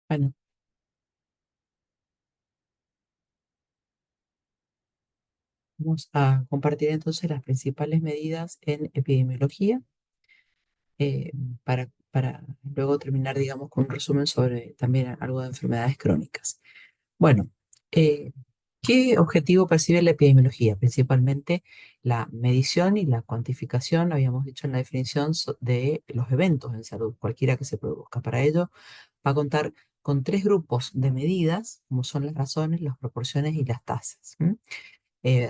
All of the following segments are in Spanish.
Bueno, vamos a compartir entonces las principales medidas en epidemiología eh, para luego terminar, digamos, con un resumen sobre también algo de enfermedades crónicas. Bueno, eh, ¿qué objetivo percibe la epidemiología? Principalmente la medición y la cuantificación, habíamos dicho en la definición, de los eventos en salud, cualquiera que se produzca. Para ello, va a contar con tres grupos de medidas, como son las razones, las proporciones y las tasas.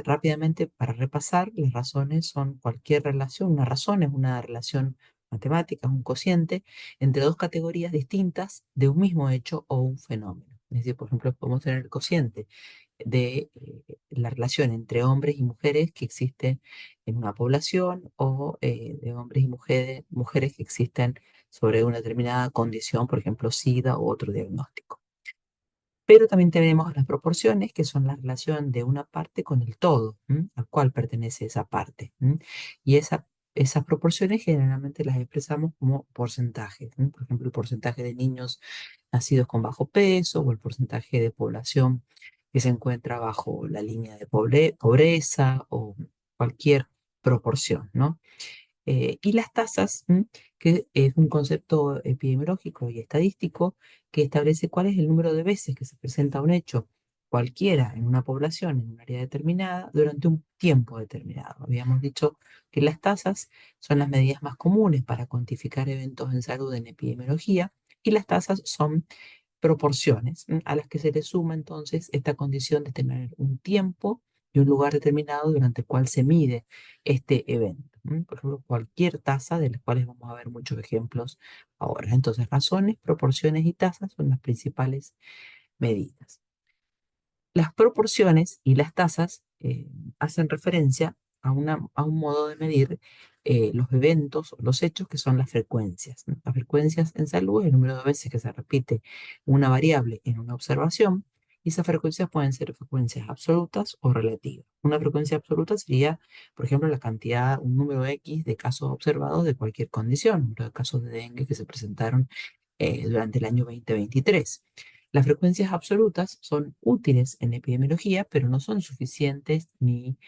Rápidamente, para repasar, las razones son cualquier relación. Una razón es una relación matemática, es un cociente entre dos categorías distintas de un mismo hecho o un fenómeno. Es decir, por ejemplo, podemos tener el cociente de la relación entre hombres y mujeres que existe en una población o de hombres y mujeres que existen sobre una determinada condición, por ejemplo, SIDA u otro diagnóstico. Pero también tenemos las proporciones, que son la relación de una parte con el todo, ¿m? Al cual pertenece esa parte. ¿M? Y esas proporciones generalmente las expresamos como porcentajes. ¿M? Por ejemplo, el porcentaje de niños nacidos con bajo peso o el porcentaje de población que se encuentra bajo la línea de pobreza o cualquier proporción, ¿no? Y las tasas, que es un concepto epidemiológico y estadístico que establece cuál es el número de veces que se presenta un hecho cualquiera en una población, en un área determinada, durante un tiempo determinado. Habíamos dicho que las tasas son las medidas más comunes para cuantificar eventos en salud en epidemiología y las tasas son proporciones, a las que se le suma entonces esta condición de tener un tiempo y un lugar determinado durante el cual se mide este evento. Por ejemplo, cualquier tasa, de las cuales vamos a ver muchos ejemplos ahora. Entonces, razones, proporciones y tasas son las principales medidas. Las proporciones y las tasas hacen referencia a un modo de medir los eventos o los hechos que son las frecuencias, ¿no? Las frecuencias en salud es el número de veces que se repite una variable en una observación y esas frecuencias pueden ser frecuencias absolutas o relativas. Una frecuencia absoluta sería, por ejemplo, la cantidad, un número X de casos observados de cualquier condición, número de casos de dengue que se presentaron durante el año 2023. Las frecuencias absolutas son útiles en epidemiología, pero no son suficientes ni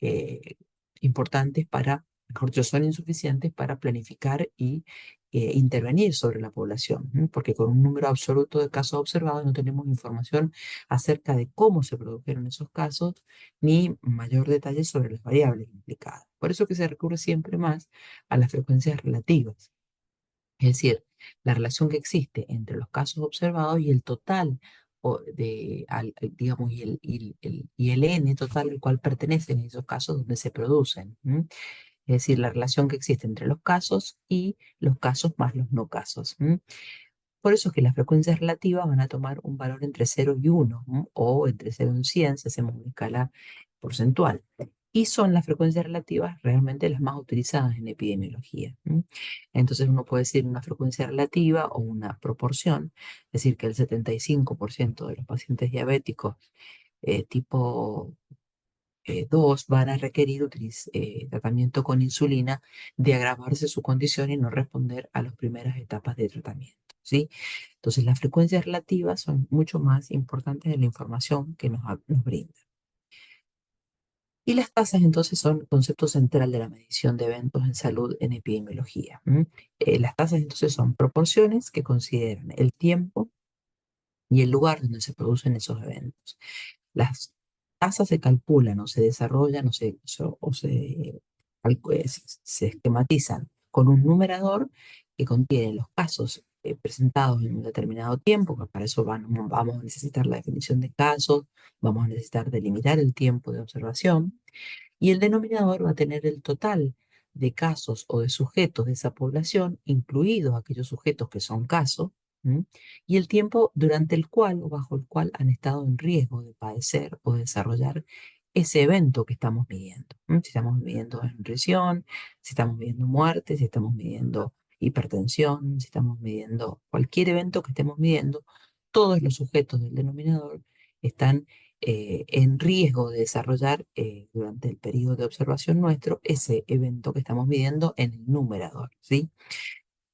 eh, importantes para, mejor dicho, son insuficientes para planificar y intervenir sobre la población, ¿m? Porque con un número absoluto de casos observados no tenemos información acerca de cómo se produjeron esos casos, ni mayor detalle sobre las variables implicadas. Por eso que se recurre siempre más a las frecuencias relativas. Es decir, la relación que existe entre los casos observados y el total, digamos, y el N total al cual pertenecen esos casos donde se producen. Es decir, la relación que existe entre los casos y los casos más los no casos. Por eso es que las frecuencias relativas van a tomar un valor entre 0 y 1, o entre 0 y 100 si hacemos una escala porcentual. Y son las frecuencias relativas realmente las más utilizadas en epidemiología. Entonces uno puede decir una frecuencia relativa o una proporción, es decir, que el 75% de los pacientes diabéticos tipo 2 van a requerir tratamiento con insulina de agravarse su condición y no responder a las primeras etapas de tratamiento, ¿sí? Entonces, las frecuencias relativas son mucho más importantes de la información que nos brinda. Y las tasas, entonces, son el concepto central de la medición de eventos en salud en epidemiología. Las tasas, entonces, son proporciones que consideran el tiempo y el lugar donde se producen esos eventos. Las tasas se calculan o se desarrollan se esquematizan con un numerador que contiene los casos presentados en un determinado tiempo, que para eso vamos a necesitar la definición de casos, vamos a necesitar delimitar el tiempo de observación, y el denominador va a tener el total de casos o de sujetos de esa población, incluidos aquellos sujetos que son casos, ¿m? Y el tiempo durante el cual o bajo el cual han estado en riesgo de padecer o desarrollar ese evento que estamos midiendo. Si estamos midiendo desnutrición, si estamos midiendo muerte, si estamos midiendo hipertensión, si estamos midiendo cualquier evento que estemos midiendo, todos los sujetos del denominador están en riesgo de desarrollar durante el periodo de observación nuestro ese evento que estamos midiendo en el numerador, ¿sí?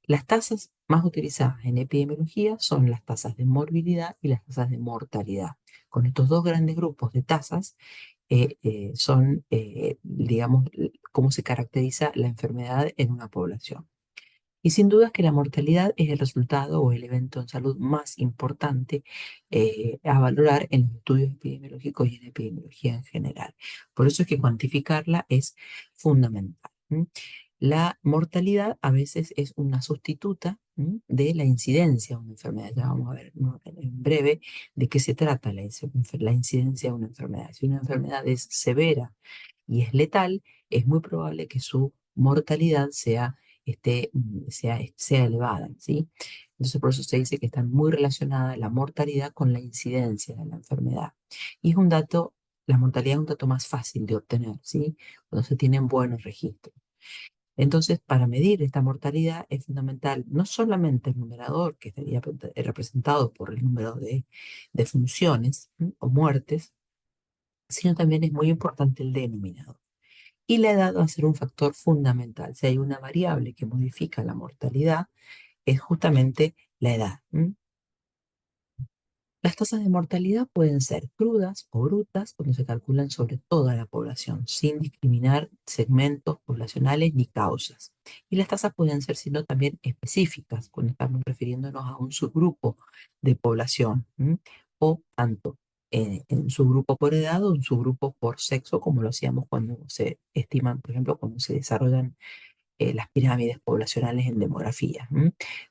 Las tasas más utilizadas en epidemiología son las tasas de morbilidad y las tasas de mortalidad. Con estos dos grandes grupos de tasas son, digamos, cómo se caracteriza la enfermedad en una población. Y sin duda que la mortalidad es el resultado o el evento en salud más importante a valorar en los estudios epidemiológicos y en epidemiología en general. Por eso es que cuantificarla es fundamental. ¿M? La mortalidad a veces es una sustituta de la incidencia de una enfermedad. Ya vamos a ver, ¿no?, en breve de qué se trata la incidencia de una enfermedad. Si una enfermedad es severa y es letal, es muy probable que su mortalidad sea elevada, ¿sí? Entonces, por eso se dice que está muy relacionada la mortalidad con la incidencia de la enfermedad. Y es un dato, la mortalidad es un dato más fácil de obtener, ¿sí? Cuando se tienen buenos registros. Entonces, para medir esta mortalidad es fundamental no solamente el numerador, que estaría representado por el número de funciones o muertes, sino también es muy importante el denominador. Y la edad va a ser un factor fundamental. Si hay una variable que modifica la mortalidad, es justamente la edad. Las tasas de mortalidad pueden ser crudas o brutas cuando se calculan sobre toda la población, sin discriminar segmentos poblacionales ni causas. Y las tasas pueden ser, sino también específicas, cuando estamos refiriéndonos a un subgrupo de población, o tanto en subgrupo por edad o un subgrupo por sexo, como lo hacíamos cuando se estiman, por ejemplo, cuando se desarrollan las pirámides poblacionales en demografía.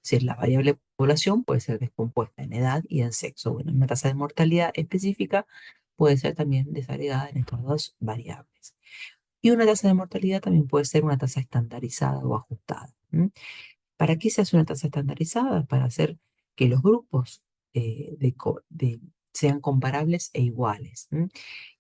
Si es la variable población, puede ser descompuesta en edad y en sexo. Bueno, una tasa de mortalidad específica puede ser también desagregada en estas dos variables. Y una tasa de mortalidad también puede ser una tasa estandarizada o ajustada. ¿Para qué se hace una tasa estandarizada? Para hacer que los grupos sean comparables e iguales.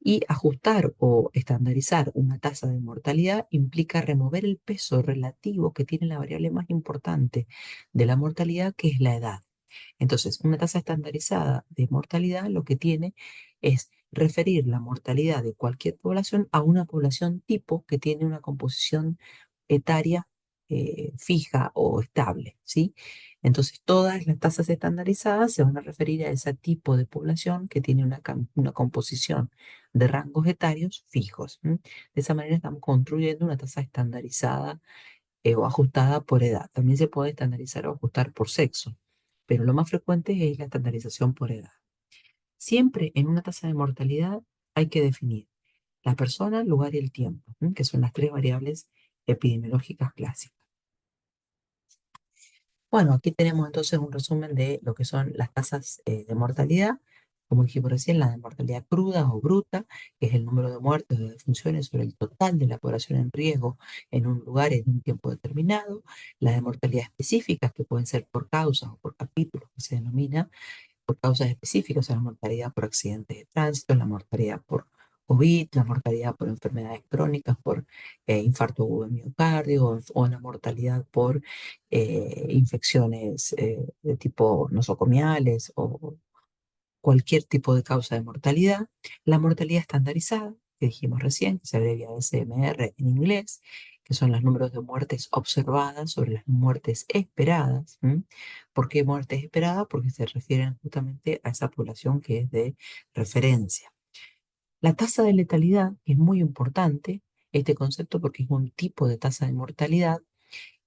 Y ajustar o estandarizar una tasa de mortalidad implica remover el peso relativo que tiene la variable más importante de la mortalidad, que es la edad. Entonces, una tasa estandarizada de mortalidad lo que tiene es referir la mortalidad de cualquier población a una población tipo que tiene una composición etaria fija o estable, ¿sí? Entonces, todas las tasas estandarizadas se van a referir a ese tipo de población que tiene una composición de rangos etarios fijos. De esa manera estamos construyendo una tasa estandarizada o ajustada por edad. También se puede estandarizar o ajustar por sexo, pero lo más frecuente es la estandarización por edad. Siempre en una tasa de mortalidad hay que definir la persona, el lugar y el tiempo, que son las tres variables epidemiológicas clásicas. Bueno, aquí tenemos entonces un resumen de lo que son las tasas de mortalidad. Como dijimos recién, la de mortalidad cruda o bruta, que es el número de muertes o de defunciones sobre el total de la población en riesgo en un lugar en un tiempo determinado. La de mortalidad específicas, que pueden ser por causas o por capítulos, que se denomina por causas específicas, o sea, la mortalidad por accidentes de tránsito, la mortalidad por COVID, la mortalidad por enfermedades crónicas, por infarto agudo de miocardio, o la mortalidad por infecciones de tipo nosocomiales o cualquier tipo de causa de mortalidad. La mortalidad estandarizada, que dijimos recién, que se abrevia SMR en inglés, que son los números de muertes observadas sobre las muertes esperadas. ¿Por qué muertes esperadas? Porque se refieren justamente a esa población que es de referencia. La tasa de letalidad es muy importante, este concepto, porque es un tipo de tasa de mortalidad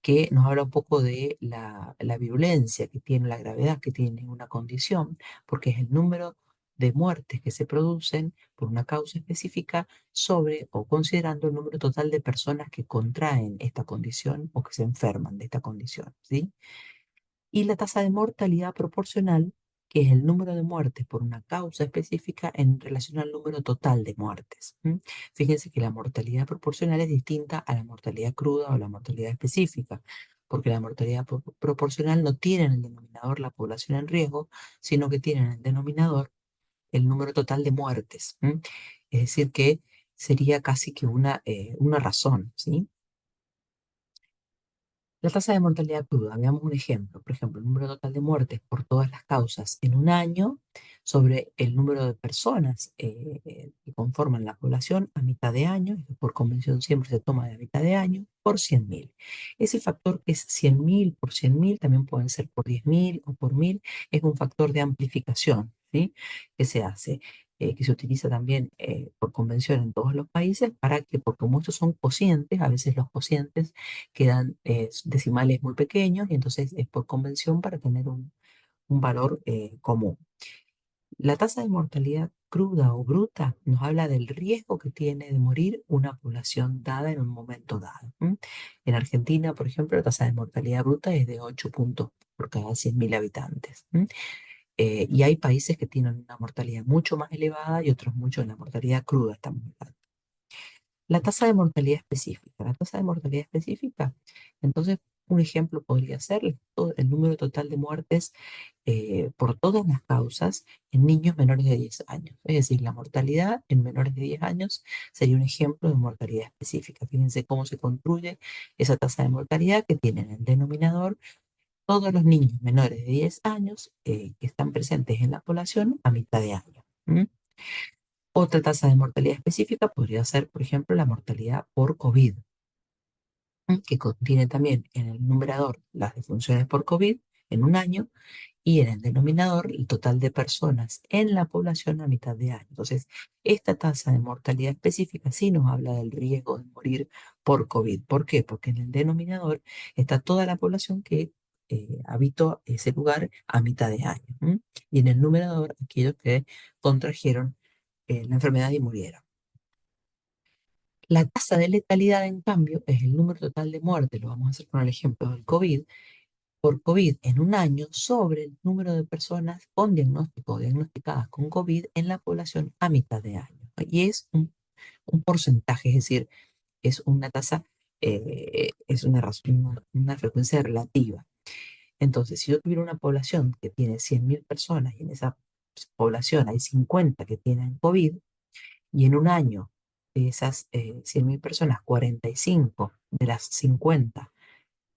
que nos habla un poco de la virulencia que tiene, la gravedad que tiene una condición, porque es el número de muertes que se producen por una causa específica sobre o considerando el número total de personas que contraen esta condición o que se enferman de esta condición, ¿sí? Y la tasa de mortalidad proporcional, que es el número de muertes por una causa específica en relación al número total de muertes. Fíjense que la mortalidad proporcional es distinta a la mortalidad cruda o la mortalidad específica, porque la mortalidad proporcional no tiene en el denominador la población en riesgo, sino que tiene en el denominador el número total de muertes. Es decir, que sería casi que una razón, ¿sí? La tasa de mortalidad cruda, veamos un ejemplo. Por ejemplo, el número total de muertes por todas las causas en un año sobre el número de personas que conforman la población a mitad de año, y que por convención siempre se toma de a mitad de año, por 100.000. Ese factor que es 100.000 por 100.000, también pueden ser por 10.000 o por 1.000, es un factor de amplificación, ¿sí? Que se hace, que se utiliza también por convención en todos los países para que, porque como estos son cocientes, a veces los cocientes quedan decimales muy pequeños y entonces es por convención para tener un valor común. La tasa de mortalidad cruda o bruta nos habla del riesgo que tiene de morir una población dada en un momento dado. ¿M? En Argentina, por ejemplo, la tasa de mortalidad bruta es de 8 puntos por cada 100.000 habitantes. ¿M? Y hay países que tienen una mortalidad mucho más elevada y otros mucho en la mortalidad cruda está muy alta. La tasa de mortalidad específica. La tasa de mortalidad específica, entonces, un ejemplo podría ser el número total de muertes por todas las causas en niños menores de 10 años. Es decir, la mortalidad en menores de 10 años sería un ejemplo de mortalidad específica. Fíjense cómo se construye esa tasa de mortalidad que tiene en el denominador todos los niños menores de 10 años que están presentes en la población a mitad de año. ¿M? Otra tasa de mortalidad específica podría ser, por ejemplo, la mortalidad por COVID, que contiene también en el numerador las defunciones por COVID en un año y en el denominador el total de personas en la población a mitad de año. Entonces, esta tasa de mortalidad específica sí nos habla del riesgo de morir por COVID. ¿Por qué? Porque en el denominador está toda la población que habitó ese lugar a mitad de año. ¿M? Y en el numerador aquellos que contrajeron la enfermedad y murieron. La tasa de letalidad, en cambio, es el número total de muertes, lo vamos a hacer con el ejemplo del COVID, por COVID en un año sobre el número de personas con diagnóstico o diagnosticadas con COVID en la población a mitad de año. Y es un porcentaje, es decir, es una tasa, es una frecuencia relativa. Entonces, si yo tuviera una población que tiene 100.000 personas y en esa población hay 50 que tienen COVID, y en un año de esas 100.000 personas, 45 de las 50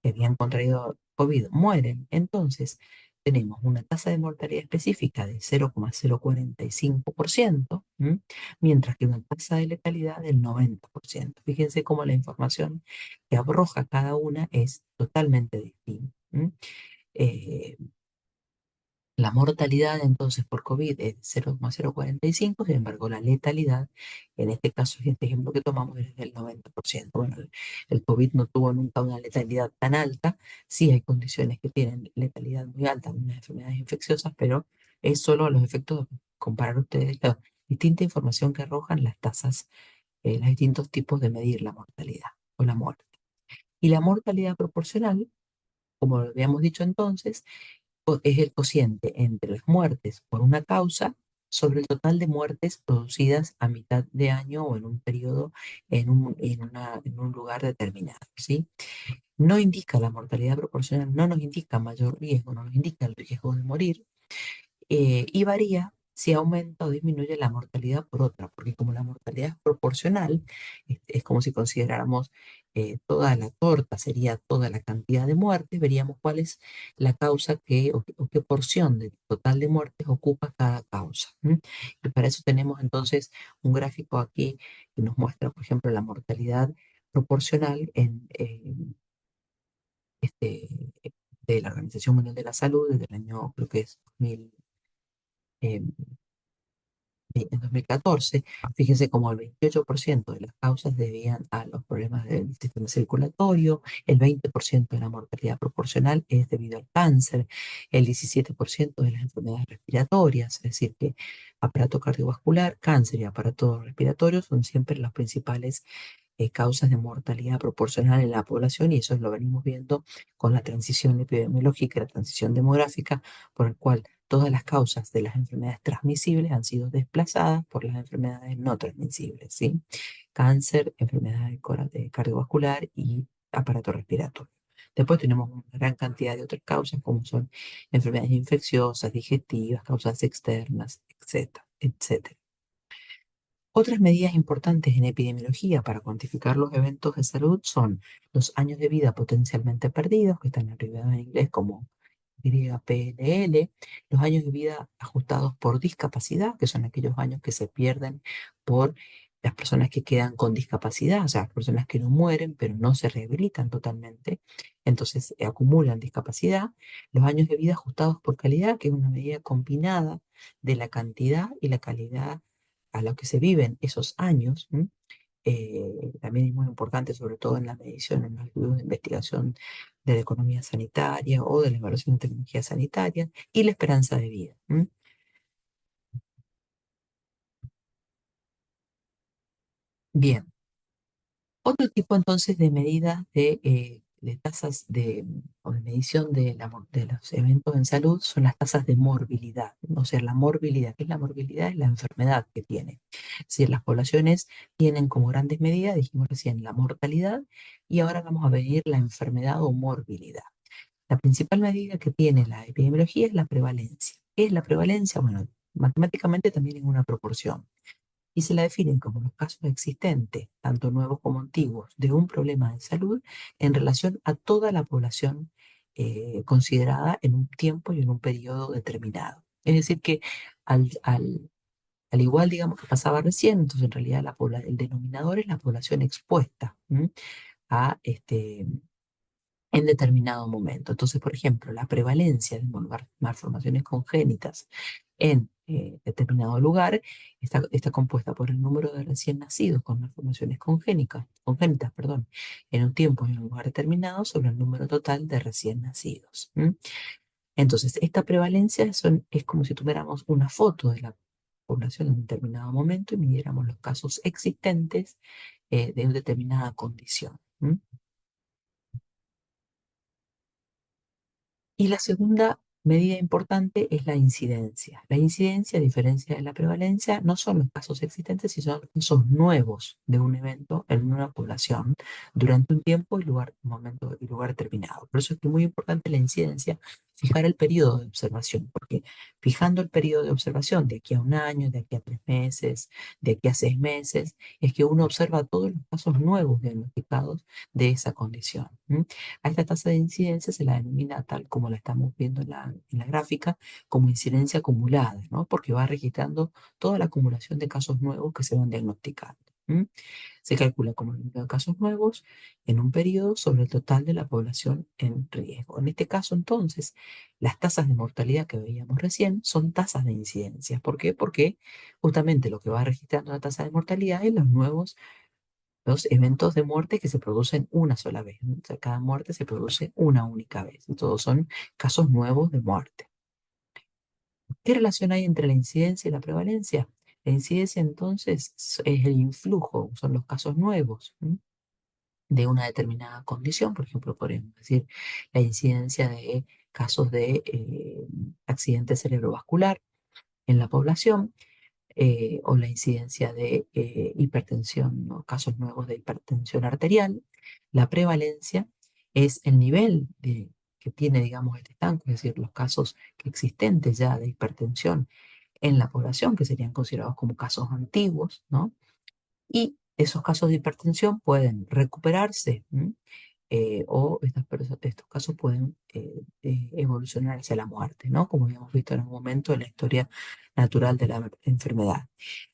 que habían contraído COVID mueren, entonces tenemos una tasa de mortalidad específica de 0,045%, ¿m? Mientras que una tasa de letalidad del 90%. Fíjense cómo la información que arroja cada una es totalmente distinta. ¿M? Eh, la mortalidad entonces por COVID es 0,045, sin embargo la letalidad, en este caso, en este ejemplo que tomamos, es del 90%. Bueno, el COVID no tuvo nunca una letalidad tan alta, sí hay condiciones que tienen letalidad muy alta, unas enfermedades infecciosas, pero es solo los efectos, comparar ustedes la distinta información que arrojan las tasas, los distintos tipos de medir la mortalidad o la muerte. Y la mortalidad proporcional, como lo habíamos dicho entonces, es el cociente entre las muertes por una causa sobre el total de muertes producidas a mitad de año o en un periodo, en un lugar determinado, ¿sí? No indica la mortalidad proporcional, no nos indica mayor riesgo, no nos indica el riesgo de morir, y varía si aumenta o disminuye la mortalidad por otra, porque como la mortalidad es proporcional, es como si consideráramos toda la torta, sería toda la cantidad de muertes, veríamos cuál es la causa o qué porción del total de muertes ocupa cada causa. ¿M? Y para eso tenemos entonces un gráfico aquí que nos muestra, por ejemplo, la mortalidad proporcional este, de la Organización Mundial de la Salud desde el año, creo que es 2000, en 2014, fíjense como el 28% de las causas debían a los problemas del sistema circulatorio, el 20% de la mortalidad proporcional es debido al cáncer, el 17% de las enfermedades respiratorias, es decir, que aparato cardiovascular, cáncer y aparato respiratorio son siempre las principales causas de mortalidad proporcional en la población, y eso lo venimos viendo con la transición epidemiológica, la transición demográfica, por el cual todas las causas de las enfermedades transmisibles han sido desplazadas por las enfermedades no transmisibles, ¿sí? Cáncer, enfermedad cardiovascular y aparato respiratorio. Después tenemos una gran cantidad de otras causas, como son enfermedades infecciosas, digestivas, causas externas, etcétera, etcétera. Otras medidas importantes en epidemiología para cuantificar los eventos de salud son los años de vida potencialmente perdidos, que están abreviados en inglés como YPLL, los años de vida ajustados por discapacidad, que son aquellos años que se pierden por las personas que quedan con discapacidad, o sea, las personas que no mueren, pero no se rehabilitan totalmente, entonces acumulan discapacidad. Los años de vida ajustados por calidad, que es una medida combinada de la cantidad y la calidad a lo que se viven esos años. También es muy importante, sobre todo en la medición, en los estudios de investigación de la economía sanitaria o de la evaluación de tecnologías sanitarias y la esperanza de vida. Bien, otro tipo entonces de medidas de tasas o de medición de los eventos en salud son las tasas de morbilidad. O sea, la morbilidad, ¿qué es la morbilidad? Es la enfermedad que tiene. Es decir, las poblaciones tienen como grandes medidas, dijimos recién, la mortalidad y ahora vamos a medir la enfermedad o morbilidad. La principal medida que tiene la epidemiología es la prevalencia. ¿Qué es la prevalencia? Bueno, matemáticamente también en una proporción y se la definen como los casos existentes, tanto nuevos como antiguos, de un problema de salud en relación a toda la población considerada en un tiempo y en un periodo determinado. Es decir, que al igual, digamos, que pasaba recién, entonces en realidad el denominador es la población expuesta, ¿m? a en determinado momento. Entonces, por ejemplo, la prevalencia de malformaciones congénitas en determinado lugar está compuesta por el número de recién nacidos con malformaciones congénitas, perdón, en un tiempo y en un lugar determinado sobre el número total de recién nacidos. Entonces, esta prevalencia es como si tuviéramos una foto de la población en un determinado momento y midiéramos los casos existentes de una determinada condición. Y la segunda medida importante es la incidencia. La incidencia, a diferencia de la prevalencia, no son los casos existentes, sino los casos nuevos de un evento en una población durante un tiempo y lugar, momento y lugar determinado. Por eso es que es muy importante la incidencia, fijar el periodo de observación, porque fijando el periodo de observación de aquí a un año, de aquí a 3 meses, de aquí a 6 meses, es que uno observa todos los casos nuevos diagnosticados de esa condición. A esta tasa de incidencia se la denomina tal como la estamos viendo en la gráfica, como incidencia acumulada, ¿no? Porque va registrando toda la acumulación de casos nuevos que se van diagnosticando. Se calcula como el número de casos nuevos en un periodo sobre el total de la población en riesgo. En este caso, entonces, las tasas de mortalidad que veíamos recién son tasas de incidencia. ¿Por qué? Porque justamente lo que va registrando la tasa de mortalidad es los eventos de muerte que se producen una sola vez, ¿no? O sea, cada muerte se produce una única vez y todos son casos nuevos de muerte. ¿Qué relación hay entre la incidencia y la prevalencia? La incidencia entonces es el influjo, son los casos nuevos, ¿m? De una determinada condición. Por ejemplo, podemos decir la incidencia de casos de accidente cerebrovascular en la población o la incidencia de hipertensión, ¿no? Casos nuevos de hipertensión arterial. La prevalencia es el nivel que tiene, digamos, este estanco, es decir, los casos que existentes ya de hipertensión en la población, que serían considerados como casos antiguos, ¿no? Y esos casos de hipertensión pueden recuperarse, ¿m? O estos casos pueden evolucionar hacia la muerte, ¿no? Como habíamos visto en un momento en la historia natural de la enfermedad.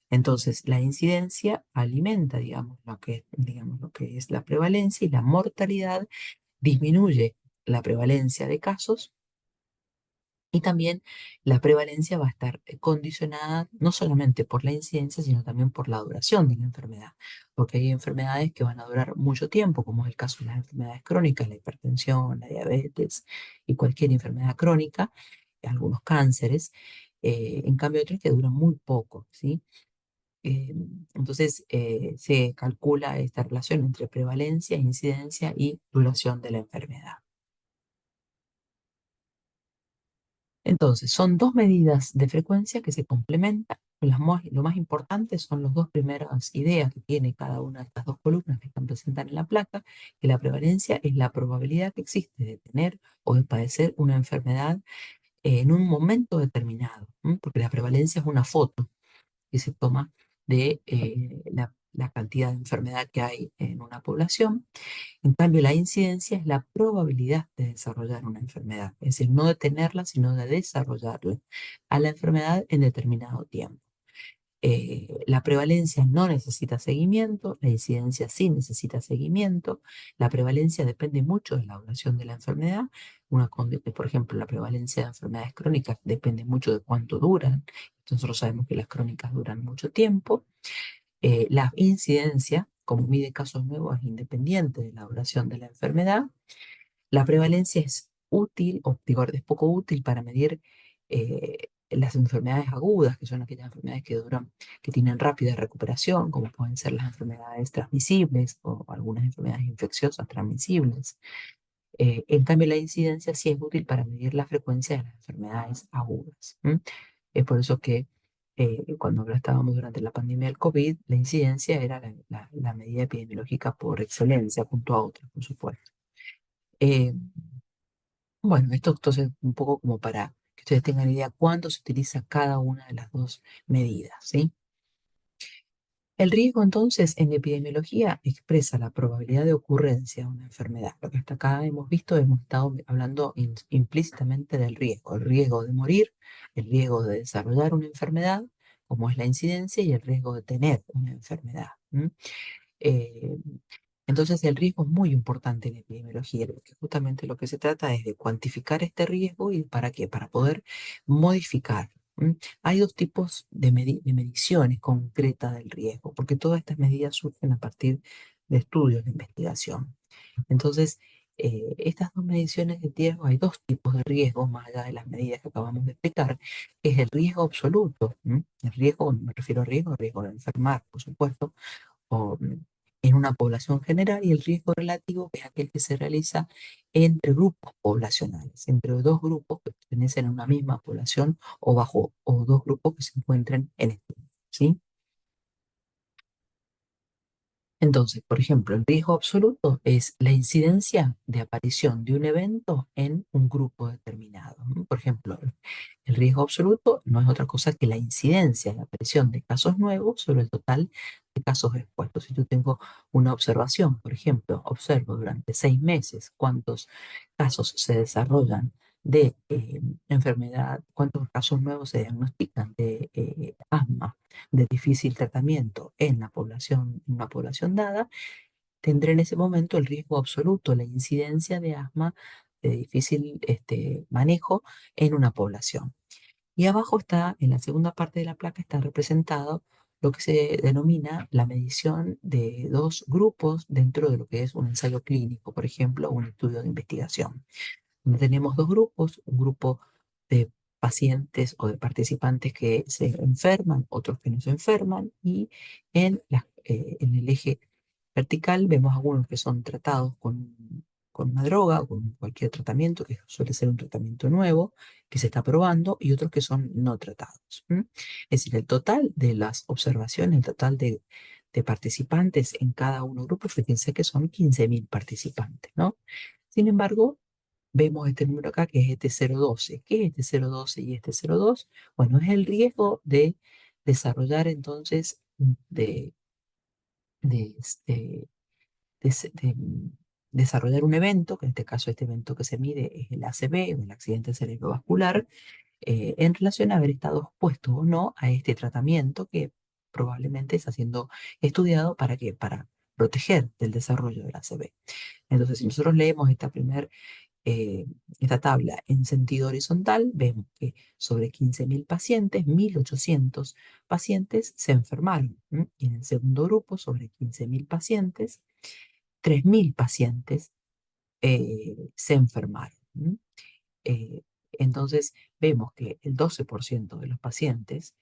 Entonces, la incidencia alimenta, digamos, lo que es la prevalencia y la mortalidad disminuye la prevalencia de casos y también la prevalencia va a estar condicionada no solamente por la incidencia, sino también por la duración de la enfermedad, porque hay enfermedades que van a durar mucho tiempo, como es el caso de las enfermedades crónicas, la hipertensión, la diabetes y cualquier enfermedad crónica, algunos cánceres, en cambio otros que duran muy poco, ¿sí? Eh, entonces, se calcula esta relación entre prevalencia, incidencia y duración de la enfermedad. Entonces, son dos medidas de frecuencia que se complementan. Lo más importante son las dos primeras ideas que tiene cada una de estas dos columnas que están presentes en la placa, que la prevalencia es la probabilidad que existe de tener o de padecer una enfermedad en un momento determinado, ¿m? Porque la prevalencia es una foto que se toma de la cantidad de enfermedad que hay en una población. En cambio, la incidencia es la probabilidad de desarrollar una enfermedad, es decir, no de tenerla, sino de desarrollarla a la enfermedad en determinado tiempo. La prevalencia no necesita seguimiento, la incidencia sí necesita seguimiento. La prevalencia depende mucho de la duración de la enfermedad. Por ejemplo, la prevalencia de enfermedades crónicas depende mucho de cuánto duran. Nosotros sabemos que las crónicas duran mucho tiempo. La incidencia, como mide casos nuevos, es independiente de la duración de la enfermedad. La prevalencia es útil, o digo, es poco útil para medir las enfermedades agudas, que son aquellas enfermedades que duran, que tienen rápida recuperación, como pueden ser las enfermedades transmisibles o algunas enfermedades infecciosas transmisibles. En cambio, la incidencia sí es útil para medir la frecuencia de las enfermedades agudas. Es por eso que cuando estábamos durante la pandemia del COVID, la incidencia era la medida epidemiológica por excelencia, junto a otras, por supuesto. Eh, bueno, esto entonces un poco como para que ustedes tengan idea cuándo se utiliza cada una de las dos medidas, ¿sí? El riesgo entonces en epidemiología expresa la probabilidad de ocurrencia de una enfermedad. Lo que hasta acá hemos visto, hemos estado hablando implícitamente del riesgo, el riesgo de morir, el riesgo de desarrollar una enfermedad, como es la incidencia, y el riesgo de tener una enfermedad. Eh, entonces, el riesgo es muy importante en epidemiología, porque justamente lo que se trata es de cuantificar este riesgo y ¿para qué? Para poder modificar. Hay dos tipos de mediciones concretas del riesgo, porque todas estas medidas surgen a partir de estudios de investigación. Entonces, estas dos mediciones de riesgo, hay dos tipos de riesgos, más allá de las medidas que acabamos de explicar, que es el riesgo absoluto. El riesgo, me refiero a riesgo de enfermar, por supuesto, o en una población general, y el riesgo relativo que es aquel que se realiza entre grupos poblacionales, entre dos grupos que pertenecen a una misma población o dos grupos que se encuentran en estudio, ¿sí? Entonces, por ejemplo, el riesgo absoluto es la incidencia de aparición de un evento en un grupo determinado, ¿no? Por ejemplo, el riesgo absoluto no es otra cosa que la incidencia de aparición de casos nuevos sobre el total de casos expuestos. Si yo tengo una observación, por ejemplo, observo durante 6 meses cuántos casos se desarrollan de enfermedad, cuántos casos nuevos se diagnostican de asma de difícil tratamiento en la población, en una población dada, tendré en ese momento el riesgo absoluto, la incidencia de asma de difícil manejo en una población. Y abajo está, en la segunda parte de la placa, está representado lo que se denomina la medición de dos grupos dentro de lo que es un ensayo clínico, por ejemplo, un estudio de investigación. Tenemos dos grupos, un grupo de pacientes o de participantes que se enferman, otros que no se enferman, y en el eje vertical vemos algunos que son tratados con una droga o con cualquier tratamiento, que suele ser un tratamiento nuevo que se está probando, y otros que son no tratados. Es decir, el total de las observaciones, el total de participantes en cada uno de los grupos, fíjense que son 15.000 participantes, ¿no? Sin embargo, vemos este número acá que es este 0,12. ¿Qué es este 0,12 y este 0,2? Bueno, es el riesgo de desarrollar entonces, de, este, desarrollar un evento, que en este caso este evento que se mide es el ACV, o el accidente cerebrovascular, en relación a haber estado expuesto o no a este tratamiento que probablemente está siendo estudiado para que, para proteger del desarrollo del ACV. Entonces, si nosotros leemos eh, esta tabla en sentido horizontal, vemos que sobre 15.000 pacientes, 1.800 pacientes se enfermaron. Y en el segundo grupo, sobre 15.000 pacientes, 3.000 pacientes se enfermaron. Eh, entonces, vemos que el 12% de los pacientes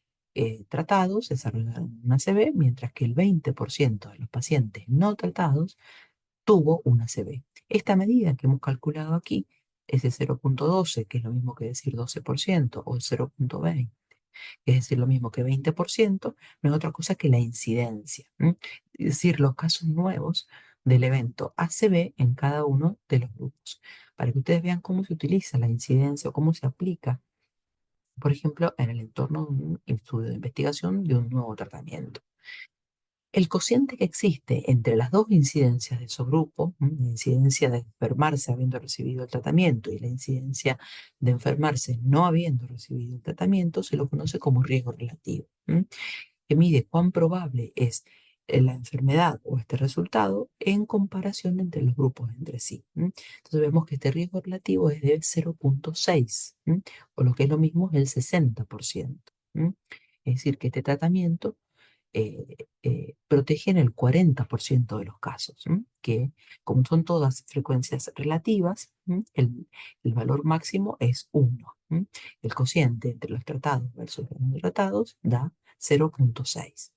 tratados desarrollaron una ACV, mientras que el 20% de los pacientes no tratados tuvo una ACV. Esta medida que hemos calculado aquí es de 0,12, que es lo mismo que decir 12%, o 0,20, es decir, lo mismo que 20%, no es otra cosa que la incidencia. Es decir, los casos nuevos del evento ACV en cada uno de los grupos, para que ustedes vean cómo se utiliza la incidencia o cómo se aplica, por ejemplo, en el entorno de un estudio de investigación de un nuevo tratamiento. El cociente que existe entre las dos incidencias de esos grupos, la incidencia de enfermarse habiendo recibido el tratamiento y la incidencia de enfermarse no habiendo recibido el tratamiento, se lo conoce como riesgo relativo, que mide cuán probable es la enfermedad o este resultado en comparación entre los grupos entre sí. Entonces vemos que este riesgo relativo es de 0,6, o lo que es lo mismo es el 60%. Es decir, que este tratamiento protege en el 40% de los casos, que como son todas frecuencias relativas, el valor máximo es 1. El cociente entre los tratados versus los no tratados da 0,6.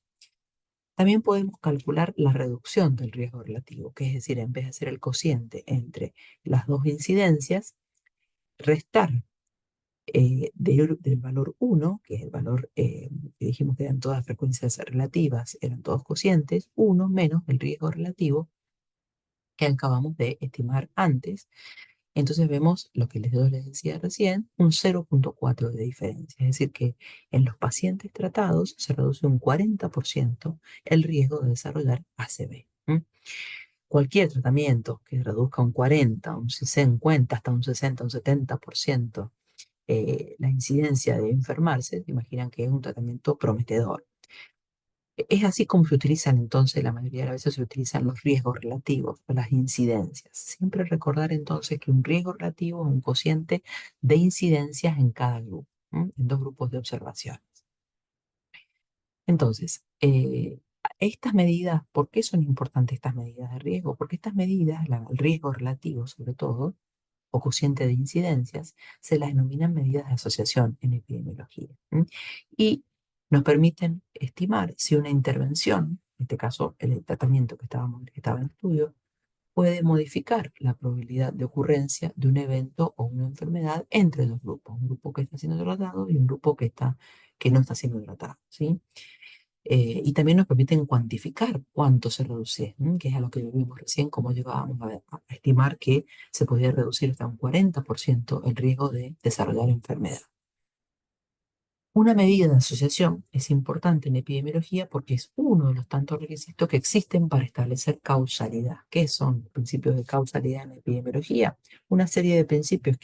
También podemos calcular la reducción del riesgo relativo, que es decir, en vez de hacer el cociente entre las dos incidencias, restar del valor 1, que es el valor que dijimos que eran todas frecuencias relativas, eran todos cocientes, 1 menos el riesgo relativo que acabamos de estimar antes. Entonces vemos lo que les decía recién, un 0,4 de diferencia. Es decir, que en los pacientes tratados se reduce un 40% el riesgo de desarrollar ACV. Cualquier tratamiento que reduzca un 40, un 50, hasta un 60, un 70% la incidencia de enfermarse, se imaginan que es un tratamiento prometedor. Es así como se utilizan entonces, la mayoría de las veces se utilizan los riesgos relativos o las incidencias. Siempre recordar entonces que un riesgo relativo es un cociente de incidencias en cada grupo, en dos grupos de observación. Entonces, estas medidas, ¿por qué son importantes estas medidas de riesgo? Porque estas medidas, el riesgo relativo sobre todo, o cociente de incidencias, se las denominan medidas de asociación en epidemiología. Y nos permiten estimar si una intervención, en este caso el tratamiento que estaba en estudio, puede modificar la probabilidad de ocurrencia de un evento o una enfermedad entre dos grupos, un grupo que está siendo tratado y un grupo que no está siendo tratado, ¿sí? Y también nos permiten cuantificar cuánto se reduce, que es a lo que vimos recién, cómo llegábamos a estimar que se podía reducir hasta un 40% el riesgo de desarrollar enfermedad. Una medida de asociación es importante en epidemiología porque es uno de los tantos requisitos que existen para establecer causalidad. ¿Qué son los principios de causalidad en epidemiología? Una serie de principios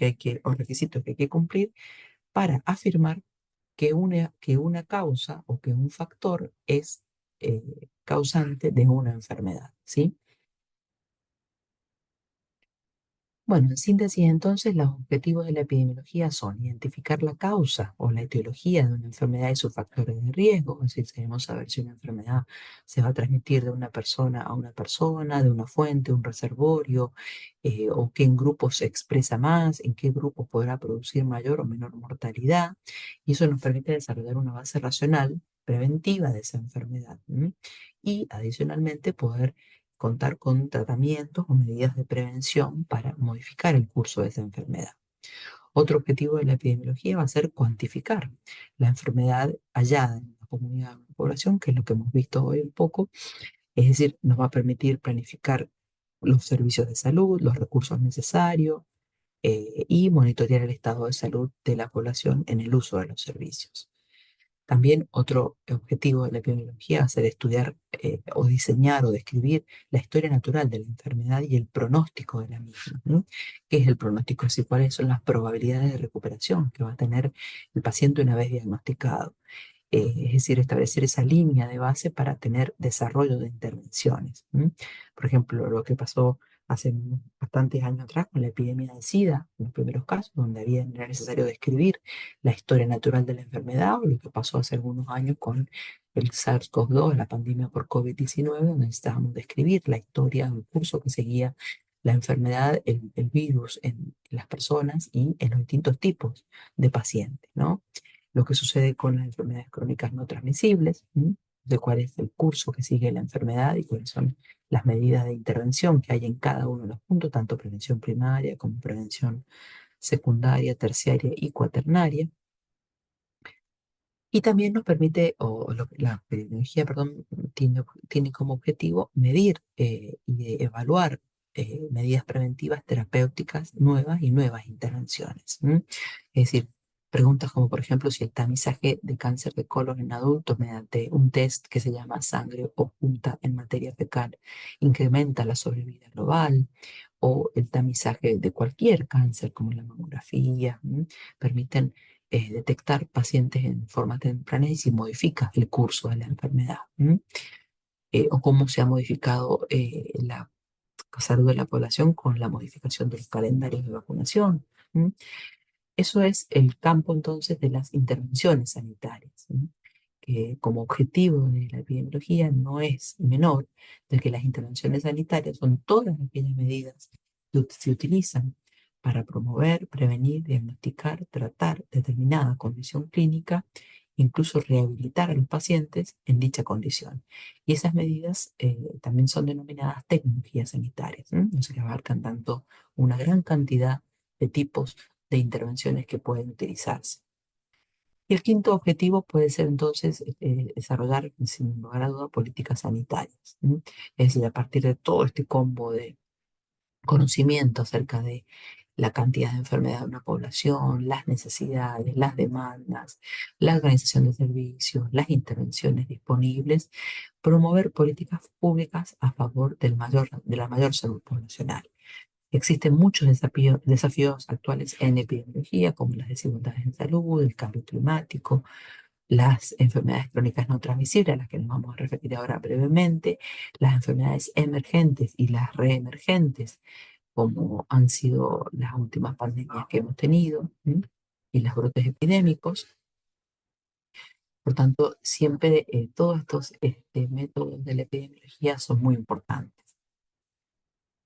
o requisitos que hay que cumplir para afirmar que una causa o que un factor es causante de una enfermedad, ¿sí? Bueno, en síntesis, entonces, los objetivos de la epidemiología son identificar la causa o la etiología de una enfermedad y sus factores de riesgo, es decir, queremos saber si una enfermedad se va a transmitir de una persona a una persona, de una fuente, un reservorio, o qué en grupos se expresa más, en qué grupos podrá producir mayor o menor mortalidad, y eso nos permite desarrollar una base racional preventiva de esa enfermedad, y adicionalmente poder contar con tratamientos o medidas de prevención para modificar el curso de esa enfermedad. Otro objetivo de la epidemiología va a ser cuantificar la enfermedad hallada en la comunidad o la población, que es lo que hemos visto hoy un poco, es decir, nos va a permitir planificar los servicios de salud, los recursos necesarios y monitorear el estado de salud de la población en el uso de los servicios. También otro objetivo de la epidemiología va a ser estudiar o diseñar o describir la historia natural de la enfermedad y el pronóstico de la misma, ¿no? ¿Qué es el pronóstico? Es decir, cuáles son las probabilidades de recuperación que va a tener el paciente una vez diagnosticado. Es decir, establecer esa línea de base para tener desarrollo de intervenciones. Por ejemplo, lo que pasó hace bastantes años atrás con la epidemia de SIDA, en los primeros casos, donde era necesario describir la historia natural de la enfermedad, o lo que pasó hace algunos años con el SARS-CoV-2, la pandemia por COVID-19, donde necesitábamos describir la historia, el curso que seguía la enfermedad, el virus en las personas y en los distintos tipos de pacientes, ¿no? Lo que sucede con las enfermedades crónicas no transmisibles, de cuál es el curso que sigue la enfermedad y cuáles son las medidas de intervención que hay en cada uno de los puntos, tanto prevención primaria como prevención secundaria, terciaria y cuaternaria. Y también nos permite, la epidemiología, perdón, tiene como objetivo medir y evaluar medidas preventivas terapéuticas nuevas y nuevas intervenciones. Es decir, Preguntas como, por ejemplo, si el tamizaje de cáncer de colon en adultos mediante un test que se llama sangre oculta en materia fecal incrementa la sobrevida global, o el tamizaje de cualquier cáncer, como la mamografía, permiten detectar pacientes en forma temprana y si modifica el curso de la enfermedad, o cómo se ha modificado la salud de la población con la modificación de los calendarios de vacunación. Eso es el campo entonces de las intervenciones sanitarias, ¿no? Que como objetivo de la epidemiología no es menor de que las intervenciones sanitarias son todas aquellas medidas que se utilizan para promover, prevenir, diagnosticar, tratar determinada condición clínica, incluso rehabilitar a los pacientes en dicha condición. Y esas medidas también son denominadas tecnologías sanitarias, ¿no? O sea, que abarcan tanto una gran cantidad de tipos de intervenciones que pueden utilizarse. Y el quinto objetivo puede ser entonces desarrollar, sin lugar a duda, políticas sanitarias, ¿no? Es decir, a partir de todo este combo de conocimiento acerca de la cantidad de enfermedad de una población, las necesidades, las demandas, la organización de servicios, las intervenciones disponibles, promover políticas públicas a favor de la mayor salud poblacional. Existen muchos desafíos actuales en epidemiología, como las desigualdades en salud, el cambio climático, las enfermedades crónicas no transmisibles, a las que nos vamos a referir ahora brevemente, las enfermedades emergentes y las reemergentes, como han sido las últimas pandemias que hemos tenido, ¿m? Y los brotes epidémicos. Por tanto, siempre todos estos métodos de la epidemiología son muy importantes.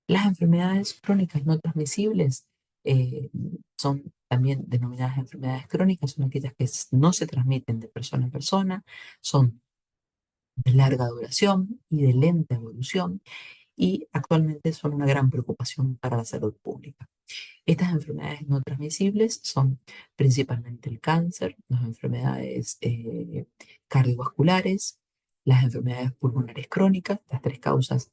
Las enfermedades crónicas no transmisibles eh, son también denominadas enfermedades crónicas, son aquellas que no se transmiten de persona en persona, son de larga duración y de lenta evolución y actualmente son una gran preocupación para la salud pública. Estas enfermedades no transmisibles son principalmente el cáncer, las enfermedades cardiovasculares, las enfermedades pulmonares crónicas, las tres causas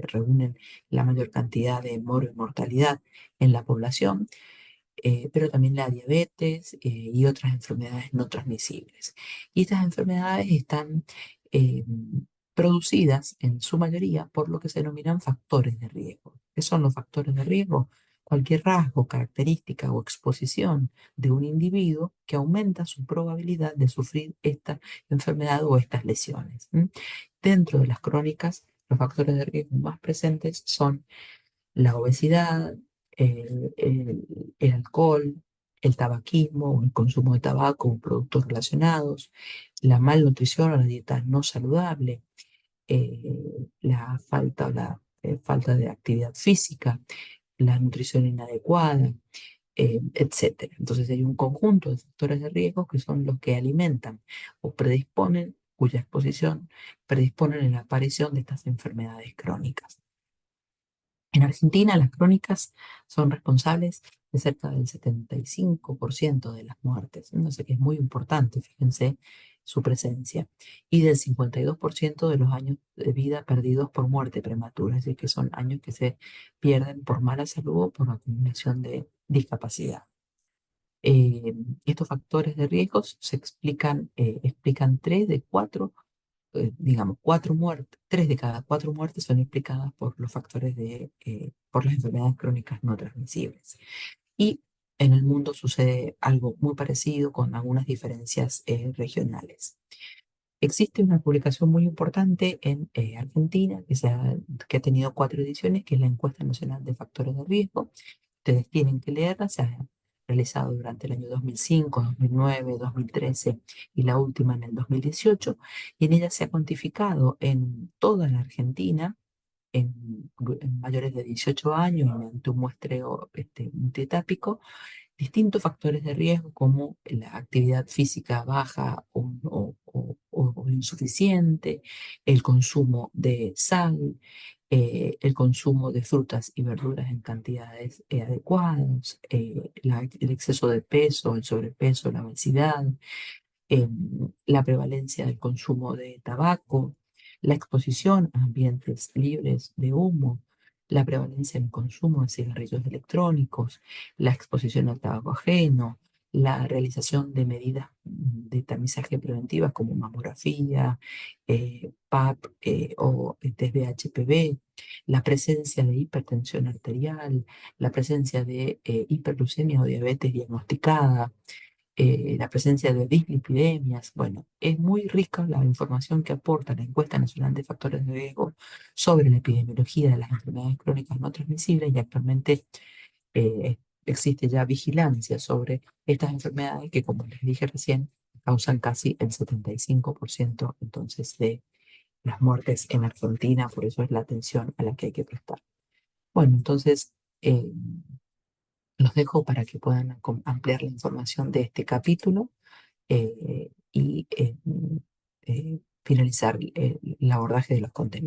reúnen la mayor cantidad de mortalidad en la población, pero también la diabetes y otras enfermedades no transmisibles. Y estas enfermedades están eh, producidas en su mayoría por lo que se denominan factores de riesgo. ¿Qué son los factores de riesgo? Cualquier rasgo, característica o exposición de un individuo que aumenta su probabilidad de sufrir esta enfermedad o estas lesiones. Dentro de las crónicas, los factores de riesgo más presentes son la obesidad, el alcohol, el tabaquismo o el consumo de tabaco o productos relacionados, la malnutrición o la dieta no saludable, la falta o la falta de actividad física, la nutrición inadecuada, etcétera. Entonces hay un conjunto de factores de riesgo que son los que alimentan o predisponen, cuya exposición predisponen en la aparición de estas enfermedades crónicas. En Argentina, las crónicas son responsables de cerca del 75% de las muertes, ¿no? O sea que es muy importante, fíjense, su presencia. Y del 52% de los años de vida perdidos por muerte prematura, es decir, que son años que se pierden por mala salud o por acumulación de discapacidad. Eh, Estos factores de riesgos explican 3 de cada 4 muertes son implicadas por los por las enfermedades crónicas no transmisibles. Y en el mundo sucede algo muy parecido con algunas diferencias regionales. Existe una publicación muy importante en Argentina que ha tenido 4 ediciones, que es la Encuesta Nacional de Factores de Riesgo. Ustedes tienen que leerla, se ha realizado durante el año 2005, 2009, 2013 y la última en el 2018, y en ella se ha cuantificado en toda la Argentina, en mayores de 18 años, mediante un muestreo multietápico, distintos factores de riesgo como la actividad física baja o insuficiente, el consumo de sal, el consumo de frutas y verduras en cantidades adecuadas, el exceso de peso, el sobrepeso, la obesidad, la prevalencia del consumo de tabaco, la exposición a ambientes libres de humo, la prevalencia del consumo de cigarrillos electrónicos, la exposición al tabaco ajeno, la realización de medidas de tamizaje preventivas como mamografía, PAP o test de HPV, la presencia de hipertensión arterial, la presencia de hiperglucemia o diabetes diagnosticada, la presencia de dislipidemias. Bueno, es muy rica la información que aporta la encuesta nacional de factores de riesgo sobre la epidemiología de las enfermedades crónicas no transmisibles y actualmente existe ya vigilancia sobre estas enfermedades que, como les dije recién, causan casi el 75% entonces de las muertes en Argentina, por eso es la atención a la que hay que prestar. Bueno, entonces los dejo para que puedan ampliar la información de este capítulo y finalizar el abordaje de los contenidos.